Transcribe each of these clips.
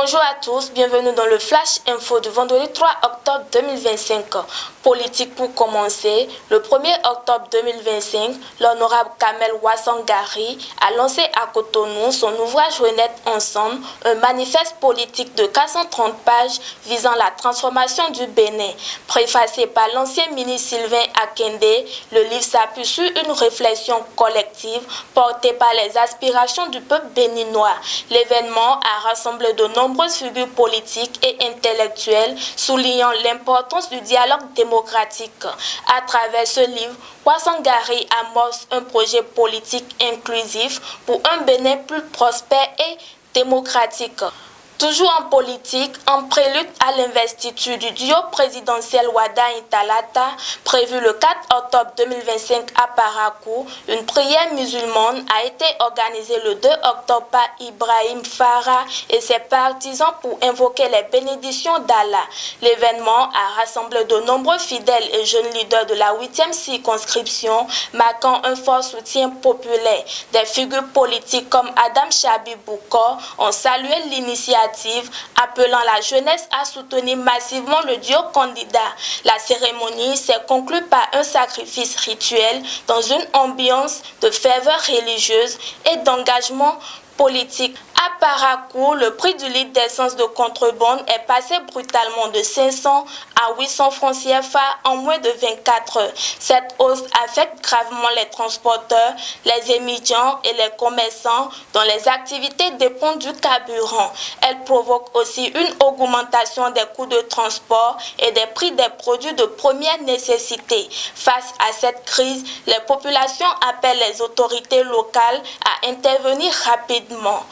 Bonjour à tous, bienvenue dans le Flash Info du vendredi 3 octobre 2025. Politique pour commencer, le 1er octobre 2025, l'honorable Kamel Ouassangari a lancé à Cotonou son ouvrage Renaître ensemble, un manifeste politique de 430 pages visant la transformation du Bénin. Préfacé par l'ancien ministre Sylvain Akende, le livre s'appuie sur une réflexion collective portée par les aspirations du peuple béninois. L'événement a rassemblé de nombreuses figures politiques et intellectuelles, soulignant l'importance du dialogue démocratique. À travers ce livre, Ouassangari amorce un projet politique inclusif pour un Bénin plus prospère et démocratique. Toujours en politique, en prélude à l'investiture du duo présidentiel Wada-Intalata, prévu le 4 octobre 2025 à Parakou, une prière musulmane a été organisée le 2 octobre par Ibrahim Farah et ses partisans pour invoquer les bénédictions d'Allah. L'événement a rassemblé de nombreux fidèles et jeunes leaders de la 8e circonscription, marquant un fort soutien populaire. Des figures politiques comme Adam Chabi Boukor ont salué l'initiative, appelant la jeunesse à soutenir massivement le duo candidat. La cérémonie s'est conclue par un sacrifice rituel dans une ambiance de ferveur religieuse et d'engagement politique. À Parakou, le prix du litre d'essence de contrebande est passé brutalement de 500 à 800 francs CFA en moins de 24 heures. Cette hausse affecte gravement les transporteurs, les émigrants et les commerçants dont les activités dépendent du carburant. Elle provoque aussi une augmentation des coûts de transport et des prix des produits de première nécessité. Face à cette crise, les populations appellent les autorités locales à intervenir rapidement.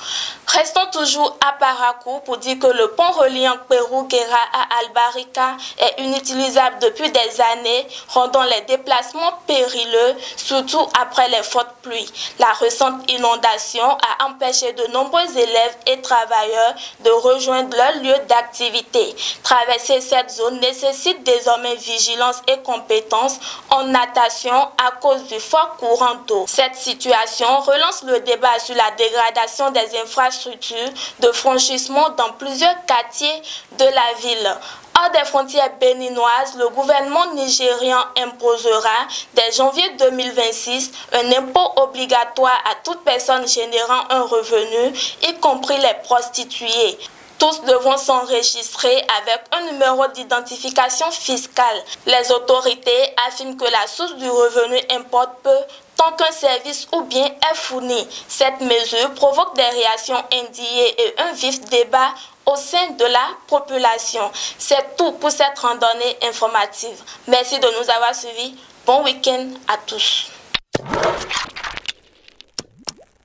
Restons toujours à Parakou pour dire que le pont reliant Pérou-Guéra à Albarika est inutilisable depuis des années, rendant les déplacements périlleux, surtout après les fortes pluies. La récente inondation a empêché de nombreux élèves et travailleurs de rejoindre leur lieu d'activité. Traverser cette zone nécessite désormais vigilance et compétences en natation à cause du fort courant d'eau. Cette situation relance le débat sur la dégradation des infrastructures de franchissement dans plusieurs quartiers de la ville. Hors des frontières béninoises, le gouvernement nigérian imposera dès janvier 2026 un impôt obligatoire à toute personne générant un revenu, y compris les prostituées. Tous devront s'enregistrer avec un numéro d'identification fiscale. Les autorités affirment que la source du revenu importe peu tant qu'un service ou bien est fourni. Cette mesure provoque des réactions indignées et un vif débat au sein de la population. C'est tout pour cette randonnée informative. Merci de nous avoir suivis. Bon week-end à tous.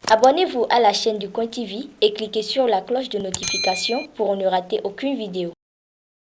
Abonnez-vous à la chaîne du Coin TV et cliquez sur la cloche de notification pour ne rater aucune vidéo.